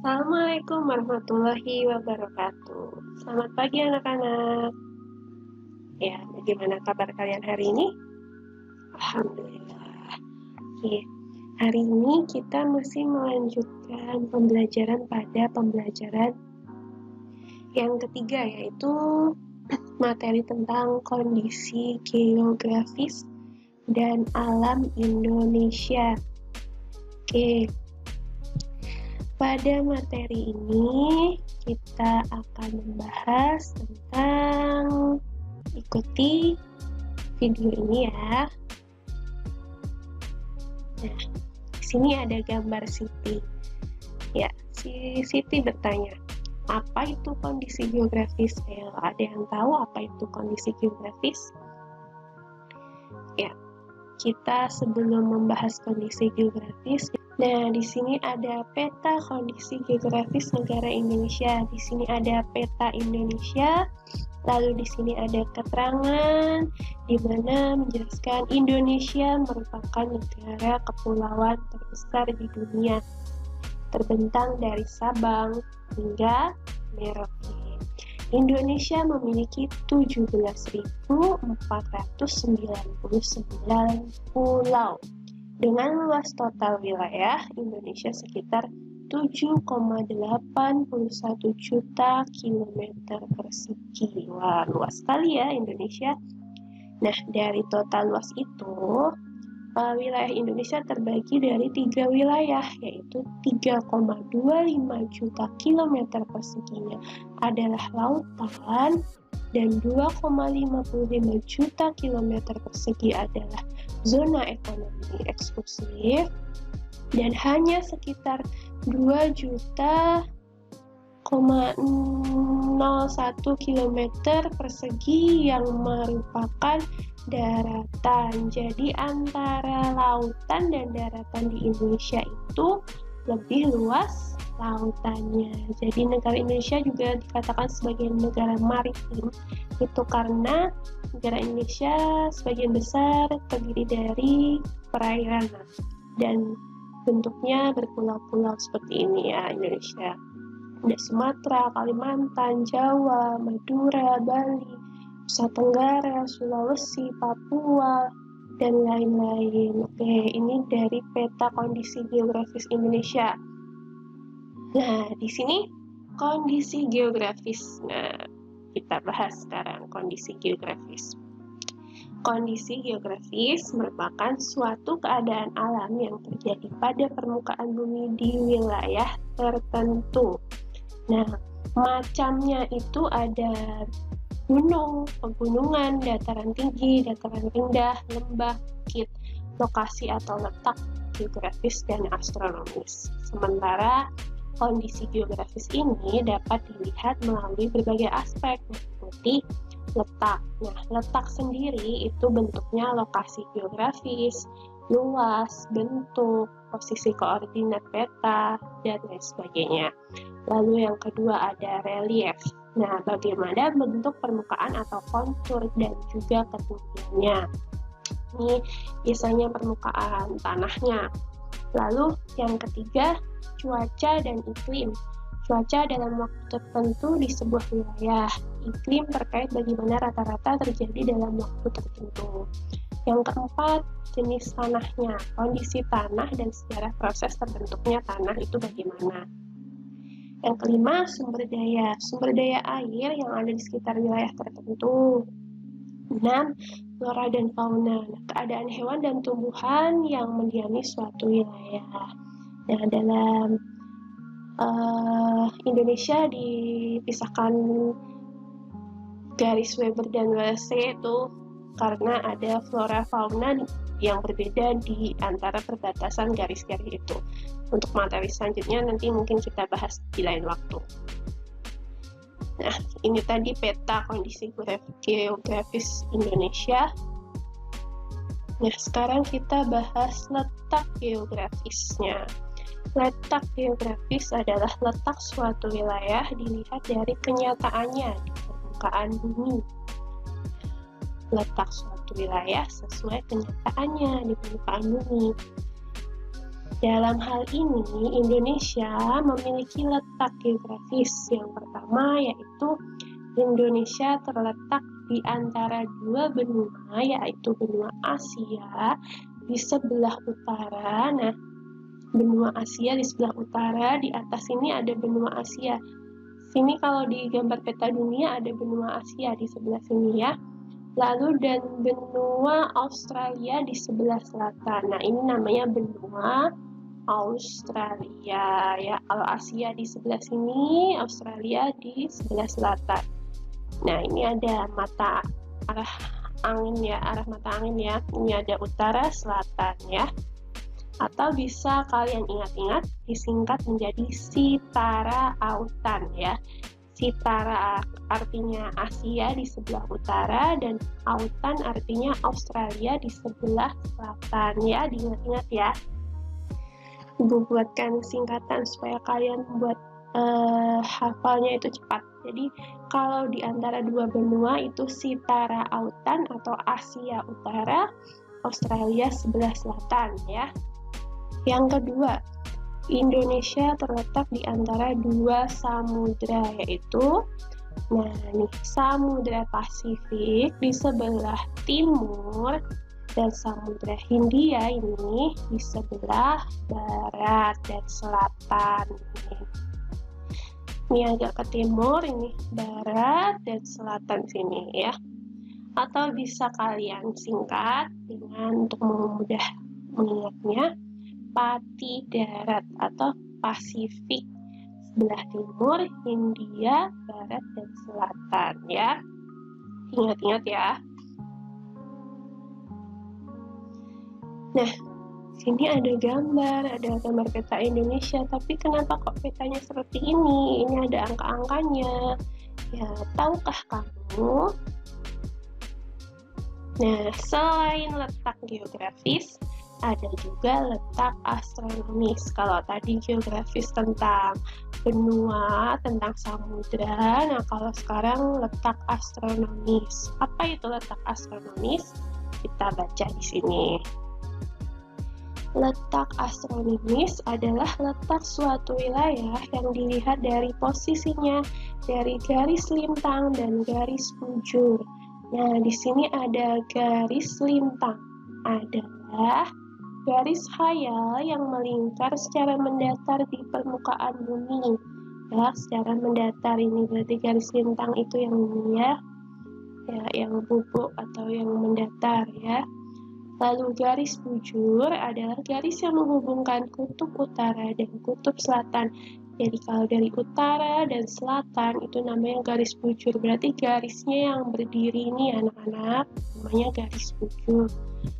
Assalamualaikum warahmatullahi wabarakatuh. Selamat pagi anak-anak. Ya, bagaimana kabar kalian hari ini? Alhamdulillah. Oke, hari ini kita masih melanjutkan pembelajaran pada pembelajaran yang ketiga, yaitu materi tentang kondisi geografis dan alam Indonesia. Oke, pada materi ini kita akan membahas tentang, ikuti video ini ya. Nah, di sini ada gambar Siti. Ya, si Siti bertanya, apa itu kondisi geografis? Ada yang tahu apa itu kondisi geografis? Ya, kita sebelum membahas kondisi geografis, nah di sini ada peta kondisi geografis negara Indonesia. Di sini ada peta Indonesia. Lalu di sini ada keterangan di mana menjelaskan Indonesia merupakan negara kepulauan terbesar di dunia, terbentang dari Sabang hingga Merauke. Indonesia memiliki 17.499 pulau. Dengan luas total wilayah Indonesia sekitar 7,81 juta kilometer persegi. Wah, luas sekali ya Indonesia. Nah, dari total luas itu, wilayah Indonesia terbagi dari 3 wilayah, yaitu 3,25 juta kilometer perseginya adalah lautan, dan 2,55 juta kilometer persegi adalah zona ekonomi eksklusif, dan hanya sekitar 2 juta 0,01 kilometer persegi yang merupakan daratan. Jadi antara lautan dan daratan di Indonesia itu lebih luas lautannya. Jadi negara Indonesia juga dikatakan sebagai negara maritim, itu karena negara Indonesia sebagian besar terdiri dari perairan dan bentuknya berpulau-pulau seperti ini ya Indonesia. Ada Sumatera, Kalimantan, Jawa, Madura, Bali, Nusa Tenggara, Sulawesi, Papua, dan lain-lain. Oke, ini dari peta kondisi geografis Indonesia. Nah, di sini kondisi geografis. Nah, kita bahas sekarang kondisi geografis. Kondisi geografis merupakan suatu keadaan alam yang terjadi pada permukaan bumi di wilayah tertentu. Nah, macamnya itu ada gunung, pegunungan, dataran tinggi, dataran rendah, lembah, bukit, lokasi atau letak geografis dan astronomis. Sementara kondisi geografis ini dapat dilihat melalui berbagai aspek, seperti letak. Nah, letak sendiri itu bentuknya lokasi geografis, luas, bentuk, posisi koordinat peta, dan lain sebagainya. Lalu yang kedua ada relief. Nah, bagaimana bentuk permukaan atau kontur dan juga ketinggiannya. Ini biasanya permukaan tanahnya. Lalu yang ketiga, cuaca dan iklim. Cuaca dalam waktu tertentu di sebuah wilayah. Iklim terkait bagaimana rata-rata terjadi dalam waktu tertentu. Yang keempat, jenis tanahnya, kondisi tanah dan sejarah proses terbentuknya tanah itu bagaimana. Yang kelima, sumber daya air yang ada di sekitar wilayah tertentu. 6. Flora dan fauna, keadaan hewan dan tumbuhan yang mendiami suatu wilayah. Nah, dalam Indonesia dipisahkan garis Weber dan WC itu karena ada flora fauna yang berbeda di antara perbatasan garis-garis itu. Untuk materi selanjutnya nanti mungkin kita bahas di lain waktu. Nah, ini tadi peta kondisi geografis Indonesia. Nah, sekarang kita bahas letak geografisnya. Letak geografis adalah letak suatu wilayah dilihat dari kenyataannya di permukaan bumi. Letak suatu wilayah sesuai kenyataannya di permukaan bumi. Dalam hal ini, Indonesia memiliki letak geografis. Yang pertama yaitu Indonesia terletak di antara dua benua, yaitu benua Asia di sebelah utara. Nah, benua Asia di sebelah utara, di atas ini ada benua Asia. Sini kalau di gambar peta dunia ada benua Asia di sebelah sini ya. Lalu dan benua Australia di sebelah selatan. Nah, ini namanya benua Australia ya. Kalau Asia di sebelah sini, Australia di sebelah selatan. Nah, ini ada mata arah angin ya, arah mata angin ya. Ini ada utara, selatan ya. Atau bisa kalian ingat-ingat disingkat menjadi Sitara Autan ya. Sitara artinya Asia di sebelah utara dan Autan artinya Australia di sebelah selatan ya. Diingat-ingat ya. Ibu buatkan singkatan supaya kalian buat hafalnya itu cepat. Jadi kalau di antara dua benua itu Sitara Autan atau Asia Utara, Australia sebelah selatan ya. Yang kedua, Indonesia terletak di antara dua samudra yaitu Samudra Pasifik di sebelah timur dan Samudra Hindia ini di sebelah barat dan selatan. Ini agak ke timur, ini barat dan selatan sini ya. Atau bisa kalian singkat dengan untuk memudah mengingatnya, Pati Darat atau Pasifik sebelah timur, Hindia, barat dan selatan ya. Ingat-ingat ya. Nah, sini ada gambar peta Indonesia, tapi kenapa kok petanya seperti ini? Ini ada angka-angkanya. Ya, tahukah kamu? Nah, selain letak geografis, ada juga letak astronomis. Kalau tadi geografis tentang benua, tentang samudra, nah kalau sekarang letak astronomis. Apa itu letak astronomis? Kita baca di sini. Letak astronomis adalah letak suatu wilayah yang dilihat dari posisinya, dari garis lintang dan garis bujur. Nah, di sini ada garis lintang, adalah garis khayal yang melingkar secara mendatar di permukaan bumi. Ya, secara mendatar ini berarti garis lintang itu yang ini ya, yang bubuk atau yang mendatar ya. Lalu garis bujur adalah garis yang menghubungkan kutub utara dan kutub selatan. Jadi kalau dari utara dan selatan itu namanya garis bujur. Berarti garisnya yang berdiri ini anak-anak namanya garis bujur.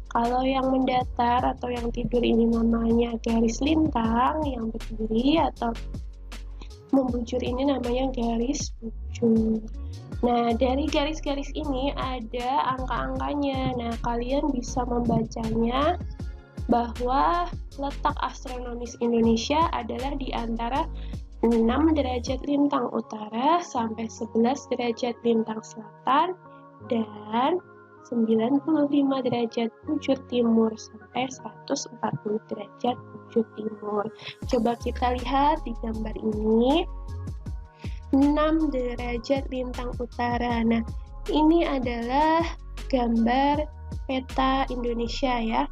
Kalau yang mendatar atau yang tidur ini namanya garis lintang, yang berdiri atau membujur ini namanya garis bujur. Nah, dari garis-garis ini ada angka-angkanya. Nah, kalian bisa membacanya bahwa letak astronomis Indonesia adalah di antara 6 derajat lintang utara sampai 11 derajat lintang selatan dan 95 derajat bujur timur sampai 140 derajat bujur timur. Coba kita lihat di gambar ini. 6 derajat lintang utara. Nah, ini adalah gambar peta Indonesia ya.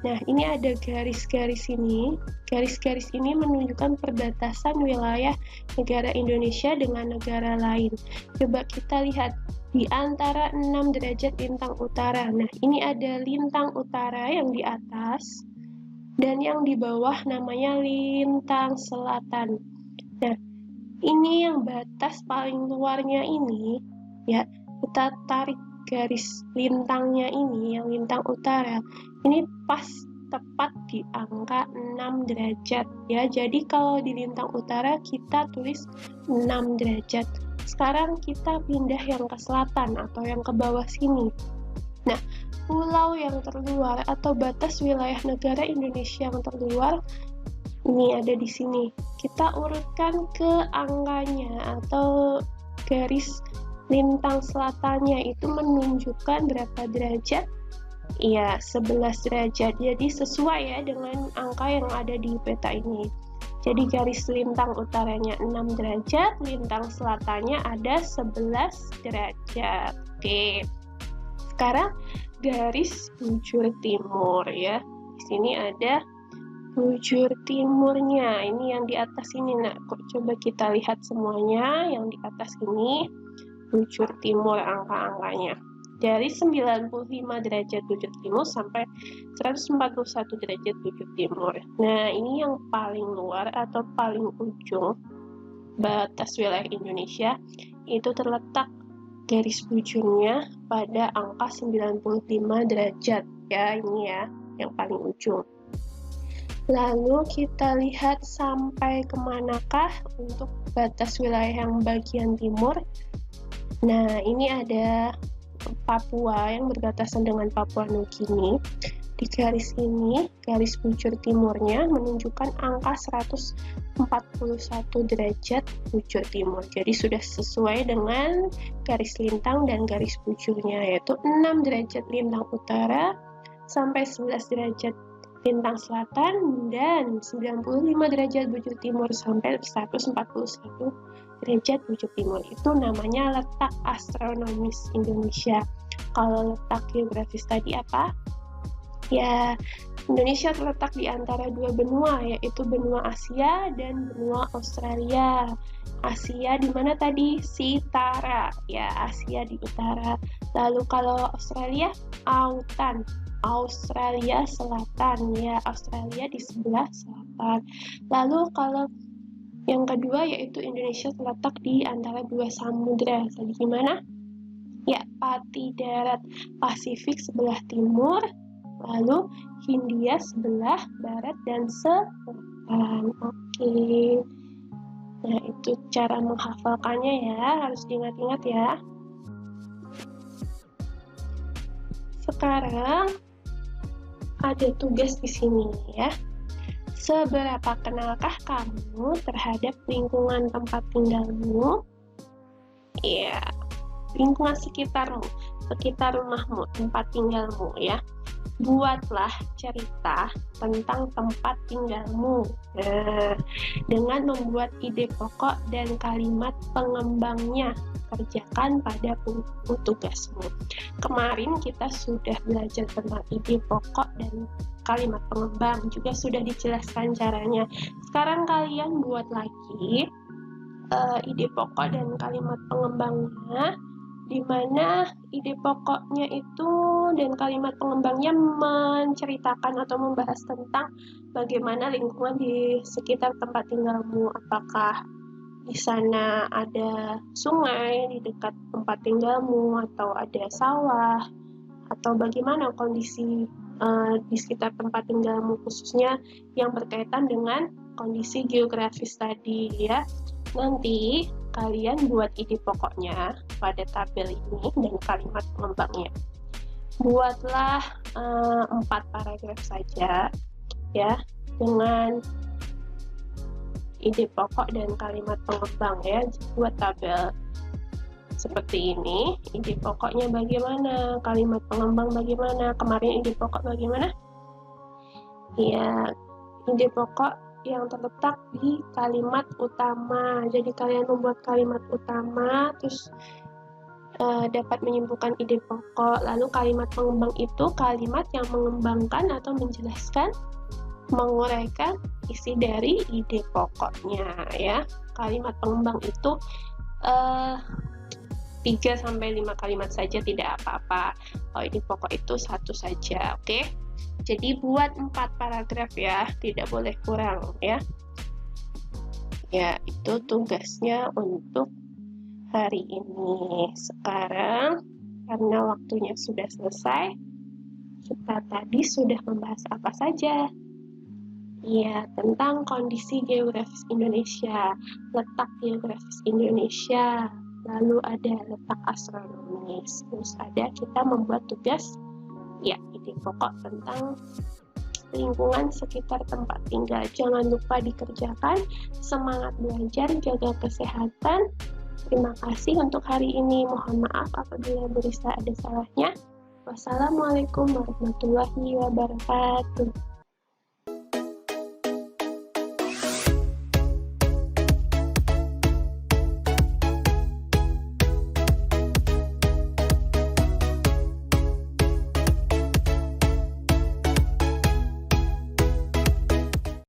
Nah, ini ada garis-garis ini. Garis-garis ini menunjukkan perbatasan wilayah negara Indonesia dengan negara lain. Coba kita lihat di antara 6 derajat lintang utara. Nah, ini ada lintang utara yang di atas dan yang di bawah namanya lintang selatan. Nah, ini yang batas paling luarnya ini, ya, kita tarik garis lintangnya ini, yang lintang utara, ini pas tepat di angka 6 derajat, ya. Jadi kalau di lintang utara kita tulis 6 derajat. Sekarang kita pindah yang ke selatan atau yang ke bawah sini. Nah, pulau yang terluar atau batas wilayah negara Indonesia yang terluar, ini ada di sini. Kita urutkan ke angkanya atau garis lintang selatannya itu menunjukkan berapa derajat Iya, 11 derajat. Jadi sesuai ya dengan angka yang ada di peta ini. Jadi garis lintang utaranya 6 derajat, lintang selatannya ada 11 derajat. Oke. Sekarang garis bujur timur ya. Di sini ada bujur timurnya. Ini yang di atas ini. Nah, coba kita lihat semuanya. Yang di atas ini bujur timur angka-angkanya. Dari 95 derajat bujur timur sampai 141 derajat bujur timur. Nah, ini yang paling luar atau paling ujung batas wilayah Indonesia itu terletak garis bujurnya pada angka 95 derajat ya, ini ya yang paling ujung. Lalu kita lihat sampai kemanakah untuk batas wilayah yang bagian timur. Nah, ini ada Papua yang berbatasan dengan Papua Nugini. Di garis ini, garis bujur timurnya menunjukkan angka 141 derajat bujur timur. Jadi sudah sesuai dengan garis lintang dan garis bujurnya, yaitu 6 derajat lintang utara sampai 11 derajat lintang selatan dan 95 derajat bujur timur sampai 141 derajat bujur timur. Itu namanya letak astronomis Indonesia. Kalau letak geografis tadi apa? Ya, Indonesia terletak di antara dua benua, yaitu benua Asia dan benua Australia. Asia di mana tadi? Sitara, ya Asia di utara. Lalu kalau Australia, Autan, Australia Selatan, ya Australia di sebelah selatan. Lalu kalau yang kedua yaitu Indonesia terletak di antara dua samudra. Tadi gimana? Ya, Pati Darat Pasifik sebelah timur, lalu Hindia sebelah barat dan selatan. Oke. Nah, itu cara menghafalkannya ya, harus diingat-ingat ya. Sekarang ada tugas di sini ya. Seberapa kenalkah kamu terhadap lingkungan tempat tinggalmu? Ya, lingkungan sekitarmu, sekitar rumahmu, tempat tinggalmu ya. Buatlah cerita tentang tempat tinggalmu. Nah, dengan membuat ide pokok dan kalimat pengembangnya, kerjakan pada buku tugasmu. Kemarin kita sudah belajar tentang ide pokok dan kalimat pengembang, juga sudah dijelaskan caranya. Sekarang kalian buat lagi ide pokok dan kalimat pengembangnya, di mana ide pokoknya itu dan kalimat pengembangnya menceritakan atau membahas tentang bagaimana lingkungan di sekitar tempat tinggalmu. Apakah di sana ada sungai di dekat tempat tinggalmu, atau ada sawah, atau bagaimana kondisi di sekitar tempat tinggalmu, khususnya yang berkaitan dengan kondisi geografis tadi ya. Nanti kalian buat ide pokoknya pada tabel ini dan kalimat pengembangnya. Buatlah 4 paragraf saja ya, dengan ide pokok dan kalimat pengembang ya. Buat tabel seperti ini, ide pokoknya bagaimana, kalimat pengembang bagaimana. Kemarin ide pokok bagaimana? Ya, ide pokok yang terletak di kalimat utama. Jadi kalian membuat kalimat utama, terus dapat menyimpulkan ide pokok. Lalu kalimat pengembang itu kalimat yang mengembangkan atau menjelaskan, menguraikan isi dari ide pokoknya ya. Kalimat pengembang itu 3-5 kalimat saja, tidak apa-apa. Kalau ide pokok itu 1 saja, oke? Jadi buat 4 paragraf ya, tidak boleh kurang ya. Ya, itu tugasnya untuk hari ini. Sekarang, karena waktunya sudah selesai, kita tadi sudah membahas apa saja? Ya, tentang kondisi geografis Indonesia, letak geografis Indonesia, lalu ada letak astronomis, terus ada kita membuat tugas ya, ide pokok tentang lingkungan sekitar tempat tinggal. Jangan lupa dikerjakan. Semangat belajar, jaga kesehatan. Terima kasih untuk hari ini. Mohon maaf apabila berisa ada salahnya. Wassalamualaikum warahmatullahi wabarakatuh.